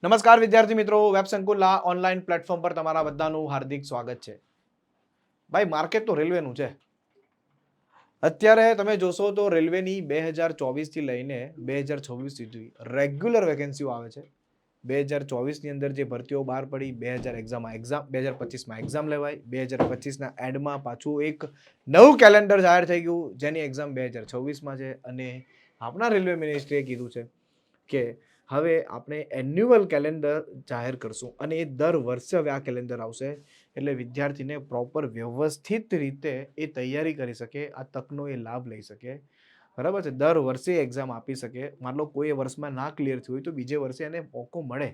નમસ્કાર વિદ્યાર્થી મિત્રો, વેબ સંકુલના ઓનલાઈન પ્લેટફોર્મ પર તમારા બધાનું હાર્દિક સ્વાગત છે. ભાઈ માર્કેટ તો રેલવેનું છે. અત્યારે તમે જોશો તો રેલવેની 2024 થી લઈને 2026 સુધી રેગ્યુલર વેકેન્સીઓ આવે છે. 2024 ની અંદર જે ભરતીઓ બહાર પડી, 2025 માં એક્ઝામ લેવાય, 2025 ના એન્ડમાં પાછું એક નવું કેલેન્ડર જાહેર થઈ ગયું જેની એક્ઝામ 2026 માં છે. અને આપણા રેલવે મિનિસ્ટ્રીએ કીધું છે કે હવે આપણે એન્યુઅલ કેલેન્ડર જાહેર કરશું અને એ દર વર્ષે હવે આ કેલેન્ડર આવશે, એટલે વિદ્યાર્થીને પ્રોપર વ્યવસ્થિત રીતે એ તૈયારી કરી શકે, આ તકનો એ લાભ લઈ શકે. બરાબર છે. દર વર્ષે એક્ઝામ આપી શકે. માન લો કોઈ વર્ષમાં ના ક્લિયર થયું હોય તો બીજે વર્ષે એને મોકો મળે,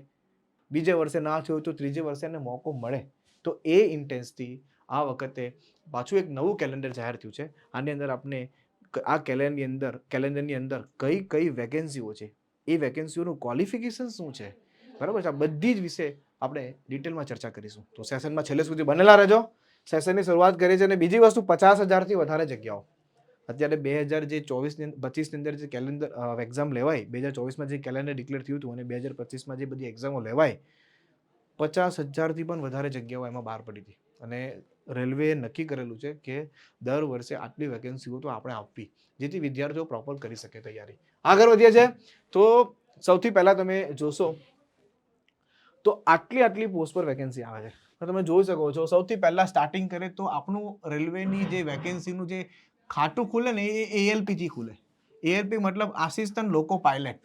બીજે વર્ષે ના થયું હોય તો ત્રીજે વર્ષે એને મોકો મળે. તો એ ઇન્ટેન્સથી આ વખતે પાછું એક નવું કેલેન્ડર જાહેર થયું છે. આની અંદર આપણે આ કેલેન્ડરની અંદર કઈ કઈ વેકેન્સીઓ છે, એ વેકેન્સીઓનું ક્વોલિફિકેશન શું છે, બરાબર છે, આ બધી જ વિશે આપણે ડિટેલમાં ચર્ચા કરીશું. તો સેશનમાં છેલ્લે સુધી બનેલા રહેજો. સેશનની શરૂઆત કરી છે. અને બીજી વસ્તુ, 50,000થી વધારે જગ્યાઓ અત્યારે 2025 ની અંદર જે કેલેન્ડર એક્ઝામ લેવાય, 2024માં જે કેલેન્ડર ડિક્લેર થયું હતું અને 2025માં જે બધી એક્ઝામો લેવાય, 50,000થી પણ વધારે જગ્યાઓ એમાં બહાર પડી હતી. અને રેલવેએ નક્કી કરેલું છે કે દર વર્ષે આટલી વેકેન્સીઓ તો આપણે આપવી, જેથી વિદ્યાર્થીઓ પ્રોપર કરી શકે તૈયારી. આગળ વધીએ છે તો સૌથી પહેલા તમે જોશો તો આટલી પોસ્ટ પર વેકેન્સી આવે છે. તો તમે જોઈ શકો છો, સૌથી પહેલા સ્ટાર્ટિંગ કરે તો આપણું રેલવેની જે વેકેન્સીનું જે ખાતું ખુલે ને એ ALP થી ખુલે. ALP મતલબ આસિસ્ટન્ટ લોકો પાયલટ,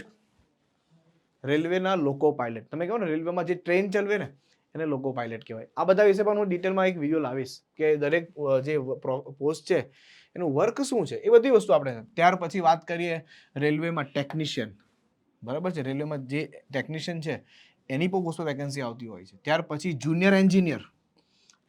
રેલવેના લોકો પાયલટ. તમે કહો ને રેલવેમાં જે ટ્રેન ચલવે ને એને લોકો પાયલટ કહેવાય. આ બધા વિશે પણ હું ડિટેલમાં એક વિડીયો લાવીશ કે દરેક જે પોસ્ટ છે એનું વર્ક શું છે, એ બધી વસ્તુ આપણે. ત્યાર પછી વાત કરીએ રેલવેમાં ટેકનિશિયન, બરાબર છે, રેલવેમાં જે ટેકનિશિયન છે એની પણ પોસ્ટ પર વેકેન્સી આવતી હોય છે. ત્યાર પછી જુનિયર એન્જિનિયર,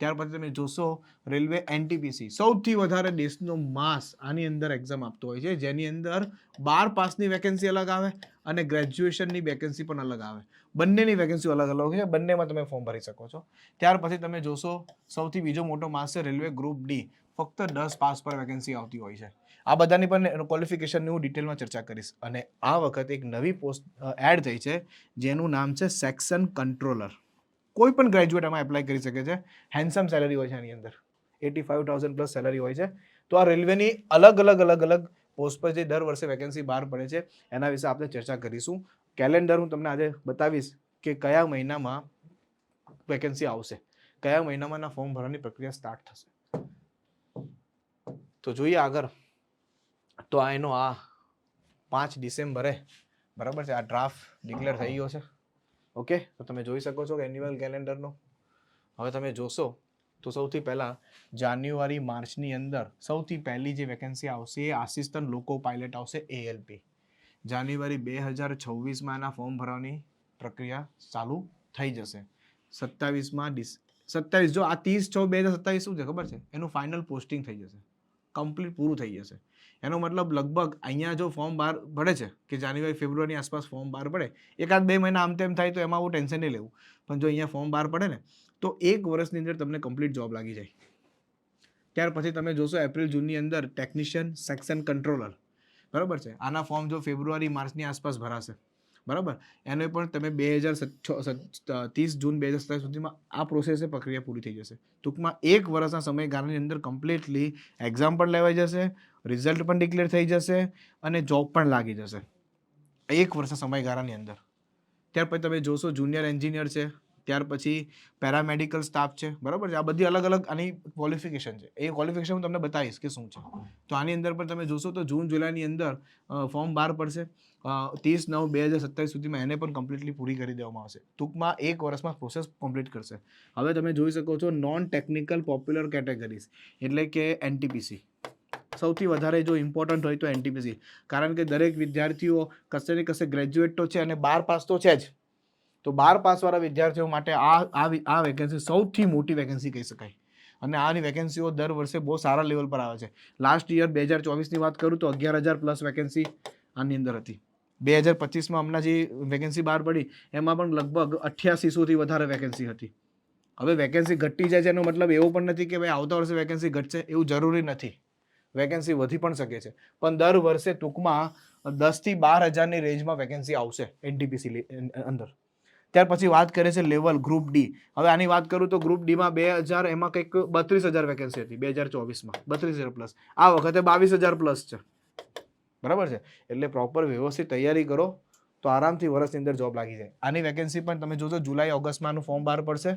ત્યાર પછી તમે જોશો રેલવે NTPC, સૌથી વધારે દેશનો માસ આની અંદર એક્ઝામ આપતો હોય છે, જેની અંદર 12 પાસની વેકેન્સી અલગ આવે અને ગ્રેજ્યુએશનની વેકેન્સી પણ અલગ આવે. બંનેની વેકેન્સી અલગ અલગ છે, બંનેમાં તમે ફોર્મ ભરી શકો છો. ત્યાર પછી તમે જોશો સૌથી બીજો મોટો માસ છે રેલવે ગ્રુપ D, ફક્ત 10 પાસ પર વેકેન્સી આવતી હોય છે. આ બધાની પણ ક્વોલિફિકેશનની હું ડિટેલમાં ચર્ચા કરીશ. અને આ વખતે એક નવી પોસ્ટ એડ થઈ છે જેનું નામ છે સેક્શન કંટ્રોલર. કોઈ પણ ગ્રેજ્યુએટ આમાં એપ્લાય કરી શકે છે. હેન્ડસમ સેલરી હોય છે આની અંદર, 85,000 પ્લસ સેલરી હોય છે. તો આ રેલવેની અલગ અલગ પોસ્ટ પર જે દર વર્ષે વેકેન્સી બહાર પડે છે એના વિશે આપણે ચર્ચા કરીશું. કેલેન્ડર હું તમને આજે બતાવીશ કે કયા મહિનામાં વેકેન્સી આવશે, કયા મહિનામાં ફોર્મ ભરવાની પ્રક્રિયા સ્ટાર્ટ થશે. તો જોઈએ આગળ. તો આ 5 ડિસેમ્બરે, બરાબર છે, આ ડ્રાફ્ટ ડિક્લેર થઈ ગયો છે. ઓકે, તો તમે જોઈ શકો છો કે એન્યુઅલ કેલેન્ડરનો. હવે તમે જોશો તો સૌથી પહેલા જાન્યુઆરી માર્ચની અંદર સૌથી પહેલી જે વેકેન્સી આવશે એ આસિસ્ટન્ટ લોકો પાયલટ આવશે, ALP. જાન્યુઆરી 2026માં એના ફોર્મ ભરવાની પ્રક્રિયા ચાલુ થઈ જશે. 27 જો આ 30/6/2027 શું છે ખબર છે, એનું ફાઇનલ પોસ્ટિંગ થઈ જશે, કમ્પ્લીટ પૂરું થઈ જશે. એનો મતલબ લગભગ અહીંયા જો ફોર્મ બહાર પડે છે કે જાન્યુઆરી ફેબ્રુઆરીની આસપાસ ફોર્મ બહાર પડે, 1-2 મહિના આમ તેમ થાય તો એમાં હું ટેન્શન નહીં લેવું. પણ જો અહીંયા ફોર્મ બહાર પડે ને તો 1 વર્ષની અંદર તમને કમ્પ્લીટ જોબ લાગી જાય. ત્યાર પછી તમે જોશો એપ્રિલ-જૂનની અંદર ટેકનિશિયન સેક્શન કંટ્રોલર, બરાબર છે. આના ફોર્મ જો ફેબ્રુઆરી માર્ચની આસપાસ ભરાશે, બરાબર. એને પણ તમે 30 જૂન 2027 સુધીમાં આ પ્રોસેસ પ્રક્રિયા પૂરી થઈ જશે. ટૂંકમાં 1 વર્ષના સમયગાળાની અંદર કમ્પ્લીટલી એક્ઝામ પણ લેવાઈ જશે, રિઝલ્ટ પણ ડિક્લેર થઈ જશે અને જોબ પણ લાગી જશે 1 વર્ષના સમયગાળાની અંદર. ત્યાર પછી તમે જોશો જુનિયર એન્જિનિયર છે, ત્યાર પછી પેરામેડિકલ સ્ટાફ છે, બરાબર છે. આ બધી અલગ અલગ આની ક્વોલિફિકેશન છે. એ ક્વોલિફિકેશન હું તમને બતાવીશ કે શું છે. તો આની અંદર પણ તમે જોશો તો જૂન જુલાઈની અંદર ફોર્મ બહાર પડશે. 30/9/2027 સુધીમાં એને પણ કમ્પ્લીટલી પૂરી કરી દેવામાં આવશે. ટૂંકમાં 1 વર્ષમાં પ્રોસેસ કમ્પ્લીટ કરશે. હવે તમે જોઈ શકો છો નોન ટેકનિકલ પોપ્યુલર કેટેગરીઝ, એટલે કે NTPC. સૌથી વધારે જો ઇમ્પોર્ટન્ટ હોય તો NTPC, કારણ કે દરેક વિદ્યાર્થીઓ કશે ને કશે ગ્રેજ્યુએટ તો છે અને 12 પાસ તો છે જ. તો 12 પાસવાળા વિદ્યાર્થીઓ માટે આ વેકેન્સી સૌથી મોટી વેકેન્સી કહી શકાય. અને આની વેકેન્સીઓ દર વર્ષે બહુ સારા લેવલ પર આવે છે. લાસ્ટ યર 2024ની વાત કરું તો 11,000 પ્લસ વેકેન્સી આની અંદર હતી. 2025માં હમણાં જે વેકેન્સી બહાર પડી એમાં પણ લગભગ 8800થી વધારે વેકેન્સી હતી. હવે વેકેન્સી ઘટતી જાય છે એનો મતલબ એવો પણ નથી કે ભાઈ આવતા વર્ષે વેકેન્સી ઘટશે, એવું જરૂરી નથી. વેકેન્સી વધી પણ શકે છે. પણ દર વર્ષે ટૂંકમાં 10,000 થી 12,000ની રેન્જમાં વેકેન્સી આવશે NTPC અંદર. ત્યાર પછી વાત કરે છે લેવલ ગ્રુપ ડી. હવે આની વાત કરું તો ગ્રુપ ડીમાં 2000 એમાં કંઈક 32,000 વેકેન્સી હતી 2024માં, 32,000 પ્લસ. આ વખતે 22,000 પ્લસ છે, બરાબર છે. એટલે પ્રોપર વ્યવસ્થિત તૈયારી કરો તો આરામથી વર્ષની અંદર જોબ લાગી જાય. આની વેકેન્સી પણ તમે જોજો જુલાઈ ઓગસ્ટમાં આનું ફોર્મ બહાર પડશે,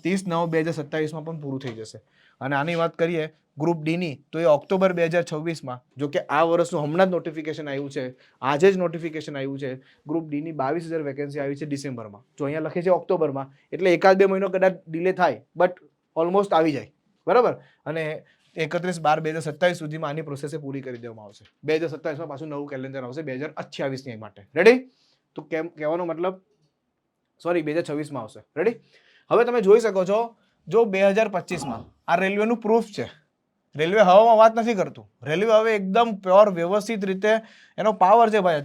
30/9/2027માં પણ પૂરું થઈ જશે. અને આની વાત કરીએ ગ્રુપ ડીની તો એ ઓક્ટોબર 2026માં, જો કે આ વર્ષનું હમણાં જ નોટિફિકેશન આવ્યું છે, આજે જ નોટિફિકેશન આવ્યું છે. ગ્રુપ ડીની 22,000 વેકેન્સી આવી છે ડિસેમ્બરમાં. જો અહીંયા લખે છે ઓક્ટોબરમાં, એટલે 1-2 મહિનો કદાચ ડિલે થાય, બટ ઓલમોસ્ટ આવી જાય, બરાબર. અને 31/12/2027 સુધીમાં આની પ્રોસેસ પૂરી કરી દેવામાં આવશે. 2027માં પાછું નવું કેલેન્ડર આવશે 2028ની માટે. રેડી? તો કેમ કહેવાનો મતલબ, સોરી 2026માં આવશે. રેડી? હવે તમે જોઈ શકો છો, જો 2025માં આ રેલવેનું પ્રૂફ છે. રેલવે હવામાં વાત નથી કરતું. રેલવે હવે એકદમ પ્યોર વ્યવસ્થિત રીતે એનો પાવર છે ભાઈ.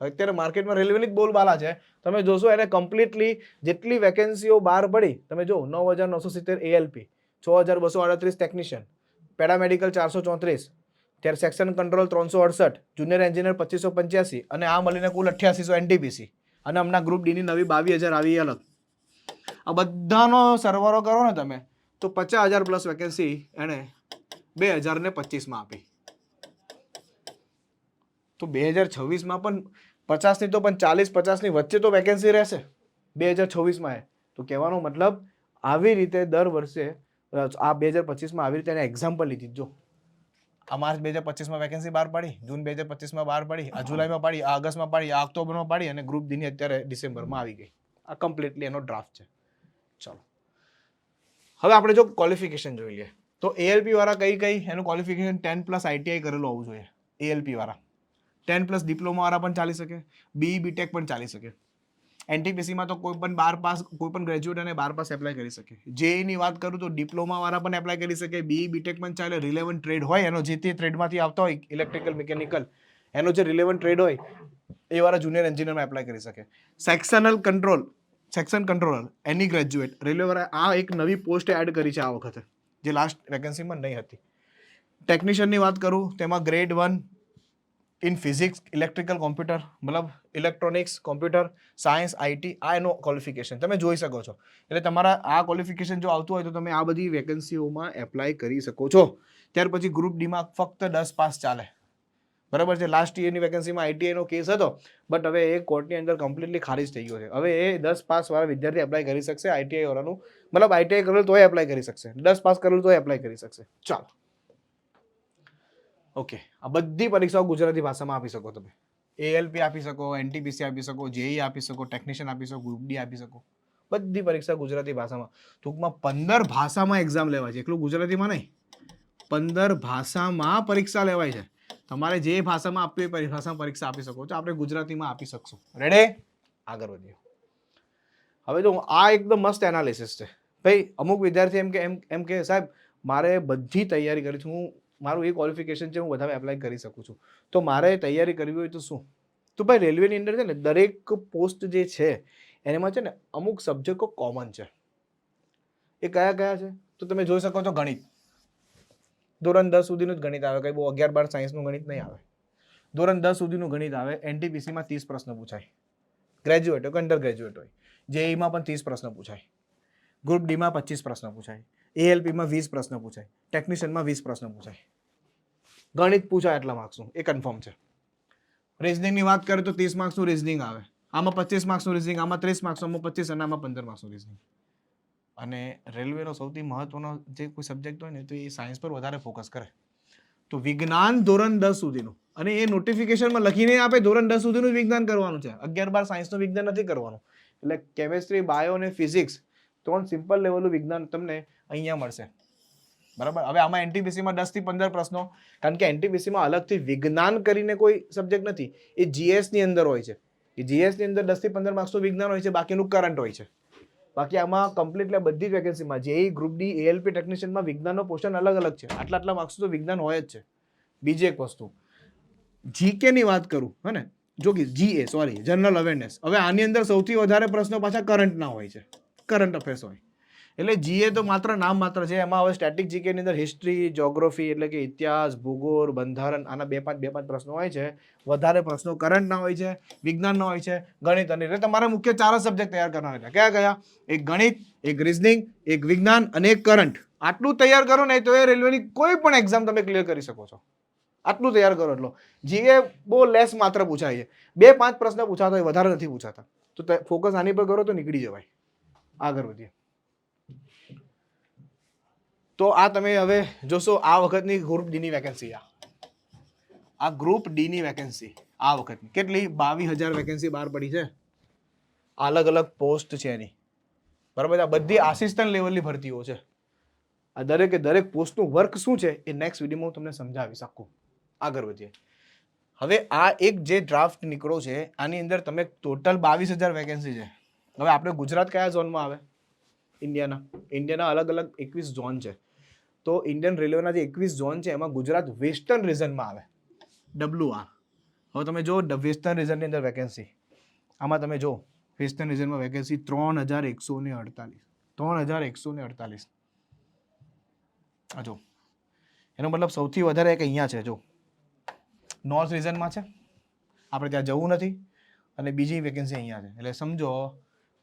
અત્યારે માર્કેટમાં રેલવેની જ બોલબાલા છે. તમે જોશો એને કમ્પ્લીટલી જેટલી વેકેન્સીઓ બહાર પડી, તમે જો 9,970 ALP, 6,238 ટેકનિશિયન, પેરામેડિકલ 434, ત્યારે સેક્શન કંટ્રોલ 368, જુનિયર એન્જિનિયર 2585, અને આ મળીને કુલ 8800 NTPC. અને હમણાં ગ્રુપ ડીની નવી 22,000 આવી અલગ. આ બધાનો સરવાળો કરો ને તમે તો 50,000 પ્લસ વેકેન્સી એને 2025માં આપી. તો 2026માં પણ 50ની તો પણ 40-50ની વચ્ચે તો વેકેન્સી રહેશે 2026માં. તો કહેવાનો મતલબ આવી રીતે દર વર્ષે આ 2025માં આવી રીતે એને એક્ઝામ્પલ લીધી. જો આ માર્ચ 2025માં વેકેન્સી બહાર પડી, જૂન 2025માં બહાર પડી, આ જુલાઈમાં પડી, આ ઓગસ્ટમાં પડી, આ ઓક્ટોબરમાં પડી, અને ગ્રુપ ડીની અત્યારે ડિસેમ્બરમાં આવી ગઈ. આ કમ્પ્લીટલી એનો ડ્રાફ્ટ છે. ચલો હવે આપણે જો ક્વોલિફિકેશન જોઈ લઈએ તો ALP વાળા કઈ એનું ક્વોલિફિકેશન 10+ ITI કરેલું હોવું જોઈએ. ALP વાળા 10+ ડિપ્લોમા વાળા પણ ચાલી શકે, BE BTech પણ ચાલી શકે. NTPCમાં તો કોઈ પણ 12 પાસ, કોઈ પણ ગ્રેજ્યુએટ અને 12 પાસ એપ્લાય કરી શકે. JEE ની વાત કરું તો ડિપ્લોમા વાળા પણ એપ્લાય કરી શકે, BE BTech પણ ચાલે. રિલેવન્ટ ટ્રેડ હોય એનો, જે તે ટ્રેડમાંથી આવતા હોય, ઇલેક્ટ્રિકલ, મિકેનિકલ, એનો જે રિલેવન્ટ ટ્રેડ હોય એ વાળા જુનિયર એન્જિનિયરમાં એપ્લાય કરી શકે. સેક્શન કંટ્રોલર એની ગ્રેજ્યુએટ રેલવે વાળા આ એક નવી પોસ્ટ એડ કરી છે આ વખતે, જે લાસ્ટ વેકેન્સીમાં નહીં હતી. ટેકનિશિયનની વાત કરું તેમાં grade 1 in physics, electrical, computer, મતલબ ઇલેક્ટ્રોનિક્સ, કોમ્પ્યુટર સાયન્સ, IT, આ એનો ક્વોલિફિકેશન તમે જોઈ શકો છો. એટલે તમારા આ ક્વોલિફિકેશન જો આવતું હોય તો તમે આ બધી વેકેન્સીઓમાં એપ્લાય કરી શકો છો. ત્યાર પછી ગ્રુપ ડીમાં ફક્ત 10 પાસ ચાલે, બરાબર છે. લાસ્ટ યરની વેકેન્સીમાં ITI નો કેસ હતો, બટ હવે એ કોર્ટની અંદર કમ્પ્લીટલી ખારીજ થઈ ગયો છે. હવે એ 10 પાસ વાળા વિદ્યાર્થી એપ્લાય કરી શકશે. ITI વાળાનું મતલબ ITI કરેલું તોય એપ્લાય કરી શકશે, 10 પાસ કરેલું તોય એપ્લાય કરી શકશે. ચાલો ઓકે, આ બધી પરીક્ષાઓ ગુજરાતી ભાષામાં આપી શકો તમે. ALP આપી શકો, NTPC આપી શકો, JEE આપી શકો, ટેકનિશિયન આપી શકો, ગ્રુપ ડી આપી શકો. બધી પરીક્ષા ગુજરાતી ભાષામાં. ટૂંકમાં 15 ભાષામાં એક્ઝામ લેવાય છે, એટલું ગુજરાતીમાં નહીં. 15 ભાષામાં પરીક્ષા લેવાય છે. તમારે જે ભાષામાં આપવી હોય ભાષામાં પરીક્ષા આપી શકો છો. આપણે ગુજરાતીમાં આપી શકશું. રેડી? આગળ વધીએ. હવે જો આ એકદમ મસ્ત એનાલિસિસ છે ભાઈ. અમુક વિદ્યાર્થી એમ કે સાહેબ મારે બધી તૈયારી કરી છે, હું મારું એ ક્વોલિફિકેશન છે, હું બધામાં એપ્લાય કરી શકું છું, તો મારે તૈયારી કરવી હોય તો શું? તો ભાઈ રેલવેની અંદર છે ને દરેક પોસ્ટ જે છે એમાં છે ને અમુક સબ્જેક્ટો કોમન છે. એ કયા કયા છે તો તમે જોઈ શકો છો. ગણિત ધોરણ 10 સુધીનું જ ગણિત આવે, કઈ બહુ 11-12 સાયન્સનું ગણિત નહીં આવે. ધોરણ 10 સુધીનું ગણિત આવે. NTPCમાં 30 પ્રશ્ન પૂછાય, ગ્રેજ્યુએટ હોય કે અંડર ગ્રેજ્યુએટ હોય. JEEમાં પણ 30 પ્રશ્ન પૂછાય, ગ્રુપ ડીમાં 25 પ્રશ્ન પૂછાય, ALPમાં 20 પ્રશ્ન પૂછાય, ટેકનિશિયનમાં 20 પ્રશ્ન પૂછાય. ગણિત પૂછાય એટલા માર્ક્સનું, એ કન્ફર્મ છે. રિઝનિંગની વાત કરીએ તો 30 માર્ક્સનું રિઝનિંગ આવે, આમાં 25 માર્ક્સનું રિઝનિંગ, આમાં 30 માર્ક્સ, આમાં 25 અને આમાં 15 માર્ક્સનું રિઝનિંગ. અને રેલવેનો સૌથી મહત્વનો જે કોઈ સબ્જેક્ટ હોય ને તો એ સાયન્સ પર વધારે ફોકસ કરે. તો વિજ્ઞાન ધોરણ 10 સુધીનું, અને એ નોટિફિકેશનમાં લખીને આપે ધોરણ 10 સુધીનું વિજ્ઞાન કરવાનું છે, 11-12 સાયન્સનું વિજ્ઞાન નથી કરવાનું. એટલે કેમેસ્ટ્રી, બાયો અને ફિઝિક્સ 3 સિમ્પલ લેવલનું વિજ્ઞાન તમને અહીંયા મળશે, બરાબર. હવે આમાં NTPCમાં 10 થી 15 પ્રશ્નો, કારણ કે NTPCમાં અલગથી વિજ્ઞાન કરીને કોઈ સબ્જેક્ટ નથી, એ GS ની અંદર હોય છે. એ GS ની અંદર 10 થી 15 માર્ક્સનું વિજ્ઞાન હોય છે, બાકીનું કરંટ હોય છે. બાકી આમાં કમ્પ્લીટલી બધી જ વેકેન્સીમાં JEE, ગ્રુપ ડી, ALP, ટેકનિશિયનમાં વિજ્ઞાનનો પોર્શન અલગ અલગ છે. આટલા માર્ક્સ તો વિજ્ઞાન હોય જ છે. બીજી એક વસ્તુ, GK ની વાત કરું, હે ને, જો કે GA સોરી જનરલ અવેરનેસ. હવે આની અંદર સૌથી વધારે પ્રશ્નો પાછા કરંટના હોય છે, કરંટ અફેર્સ હોય. એટલે જીએ તો માત્ર નામ માત્ર છે. એમાં હવે સ્ટેટિક જીકે ની અંદર હિસ્ટ્રી, જ્યોગ્રાફી એટલે કે ઇતિહાસ, ભૂગોળ, બંધારણ આના બે પાંચ પ્રશ્નો હોય છે. વધારે પ્રશ્નો કરંટના હોય છે, વિજ્ઞાનના હોય છે, ગણિત અને એટલે તમારે મુખ્ય 4 જ સબ્જેક્ટ તૈયાર કરવાના છે. કયા કયા? એક ગણિત, એક રીઝનિંગ, એક વિજ્ઞાન અને એક કરંટ. આટલું તૈયાર કરો ને તો એ રેલવેની કોઈ પણ એક્ઝામ તમે ક્લિયર કરી શકો છો. આટલું તૈયાર કરો એટલો. જીએ બહુ લેસ માત્ર પૂછાય છે. 2-5 પ્રશ્ન પૂછાતા હોય, વધારે નથી પૂછાતા. તો ફોકસ આની પર કરો તો નીકળી જવાય. આગળ વધીએ. તો આ તમે હવે જોશો આ વખતની ગ્રુપ ડી ની વેકેન્સી. આ ગ્રુપ ડી ની વેકેન્સી આ વખતની કેટલી 22,000 વેકેન્સી બહાર પડી છે. અલગ અલગ પોસ્ટ છે એની, બરાબર. આ બધી આસિસ્ટન્ટ લેવલની ભરતીઓ છે. આ દરેક પોસ્ટનું વર્ક શું છે એ નેક્સ્ટ વિડીયોમાં હું તમને સમજાવી શકું. આગળ વધીએ. હવે આ એક જે ડ્રાફ્ટ નીકળો છે આની અંદર તમે ટોટલ 22,000 વેકેન્સી છે. હવે આપણે ગુજરાત કયા ઝોનમાં આવે? ઇન્ડિયાના અલગ અલગ 21 ઝોન છે. તો ઇન્ડિયન રેલવેના જે 21 ઝોન છે એમાં ગુજરાત વેસ્ટર્ન રિજનમાં આવે, WR. હવે તમે જો વેસ્ટર્ન રિજનની અંદર વેકેન્સી, આમાં તમે જો વેસ્ટર્ન રિજનમાં વેકેન્સી 3,148. 3,148. આ જો એનો મતલબ સૌથી વધારે એક અહીંયા છે. જો નોર્થ રિજનમાં છે, આપણે ત્યાં જવું નથી, અને બીજી વેકેન્સી અહીંયા છે. એટલે સમજો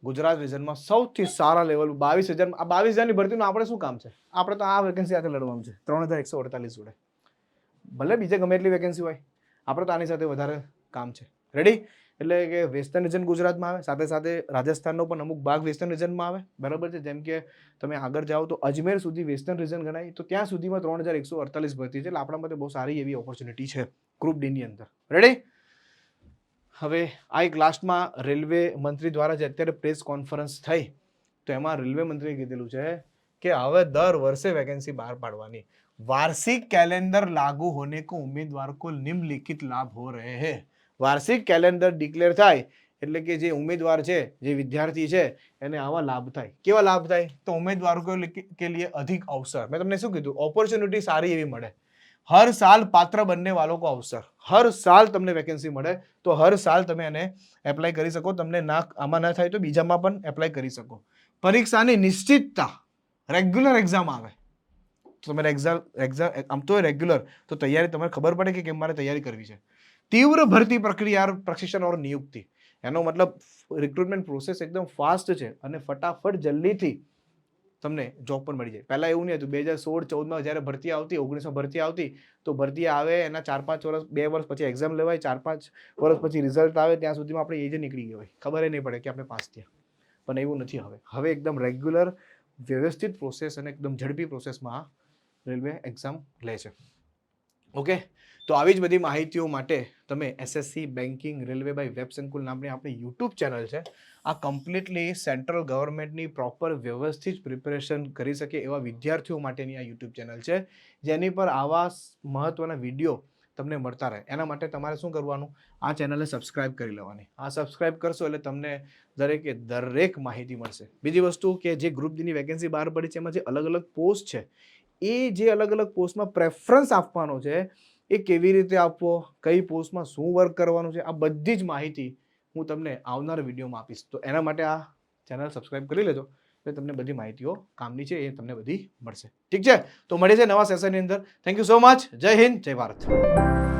ગુજરાત રિજનમાં સૌથી સારા લેવલ 22,000. આ 22,000ની ભરતીનું આપણે શું કામ છે? આપણે તો આ વેકેન્સી સાથે લડવાનું છે 3,148 જોડે. ભલે બીજે ગમે એટલી વેકેન્સી હોય, આપણે તો આની સાથે વધારે કામ છે. રેડી? એટલે કે વેસ્ટર્ન રિજન ગુજરાતમાં આવે, સાથે સાથે રાજસ્થાનનો પણ અમુક ભાગ વેસ્ટર્ન રિજનમાં આવે, બરાબર છે. જેમ કે તમે આગળ જાઓ તો અજમેર સુધી વેસ્ટર્ન રિજન ગણાય, તો ત્યાં સુધીમાં 3,148 ભરતી છે. એટલે આપણા માટે બહુ સારી એવી ઓપોર્ચ્યુનિટી છે ગ્રુપ ડી ની અંદર. રેડી? હવે આ એક લાસ્ટમાં રેલવે મંત્રી દ્વારા જે અત્યારે પ્રેસ કોન્ફરન્સ થઈ, તો એમાં રેલવે મંત્રીએ કીધેલું છે કે હવે દર વર્ષે વેકેન્સી બહાર પાડવાની. वार्षिक कैलेंडर लागू होने को उम्मीदवार को निम्नलिखित लाभ हो रहे हैं. वार्षिक कैलेंडर ડિક્લેર થાય એટલે કે જે ઉમેદવાર છે, જે વિદ્યાર્થી છે, એને આવા લાભ થાય. કેવા લાભ થાય? તો ઉમેદવારો કે लिए अधिक अवसर. મેં તમને શું કીધું? ઓપોર્ચ્યુનિટી સારી એવી મળે. हर साल पात्र बनने वालों को अवसर. हर साल તમને વેકેન્સી મળે, તો હર સાલ તમે એને એપ્લાય કરી શકો. તમને ના આમાં ના થાય તો બીજામાં પણ એપ્લાય કરી શકો. પરીક્ષાની નિશ્ચિતતા, રેગ્યુલર એક્ઝામ આવે. તમારે એક્ઝામ આમ તો રેગ્યુલર, તો તૈયારી તમારે ખબર પડે કે કેમ મારે તૈયારી કરવી છે. तीव्र भर्ती प्रक्रिया प्रशिक्षण और नियुक्ति. એનો મતલબ રિક્રુટમેન્ટ પ્રોસેસ એકદમ ફાસ્ટ છે અને ફટાફટ જલ્દીથી તમને જોબ પણ મળી જાય. પહેલા એવું નહીં હતું. 2016-14માં જ્યારે ભરતી આવતી, 19માં ભરતી આવતી, તો ભરતી આવે એના 4-5 વર્ષ, 2 વર્ષ પછી એક્ઝામ લેવાય, 4-5 વર્ષ પછી રિઝલ્ટ આવે, ત્યાં સુધીમાં આપણે એજ નીકળી ગઈ હોય, ખબર નહીં પડે કે આપણે પાસ થયા. પણ એવું નથી હવે. હવે એકદમ રેગ્યુલર, વ્યવસ્થિત પ્રોસેસ અને એકદમ ઝડપી પ્રોસેસમાં રેલવે એક્ઝામ લે છે. ઓકે, તો આવી જ બધી માહિતીઓ માટે તમે SSC banking railway by web Sankul નામની આપણી યુટ્યુબ ચેનલ છે. આ કમ્પ્લીટલી સેન્ટ્રલ ગવર્મેન્ટની પ્રોપર વ્યવસ્થિત પ્રિપેરેશન કરી શકે એવા વિદ્યાર્થીઓ માટેની આ યુટ્યુબ ચેનલ છે, જેની પર આવા મહત્વના વિડીયો તમને મળતા રહે. એના માટે તમારે શું કરવાનું? આ ચેનલને સબસ્ક્રાઇબ કરી લેવાની. આ સબસ્ક્રાઇબ કરશો એટલે તમને દરેક માહિતી મળશે. બીજી વસ્તુ કે જે ગ્રુપ ડીની વેકેન્સી બહાર પડી છે, એમાં જે અલગ અલગ પોસ્ટ છે, એ જે અલગ અલગ પોસ્ટમાં પ્રેફરન્સ આપવાનો છે, એ કેવી રીતે આપવો, કઈ પોસ્ટમાં શું વર્ક કરવાનું છે, આ બધી જ માહિતી હું તમને આવનાર વિડીયોમાં આપીશ. તો એના માટે આ ચેનલ સબસ્ક્રાઇબ કરી લેજો, એટલે તમને બધી માહિતીઓ કામની છે એ તમને બધી મળશે. ઠીક છે? તો મળીએ છીએ નવા સેશનની અંદર. Thank you so much. જય હિન્દ, જય ભારત.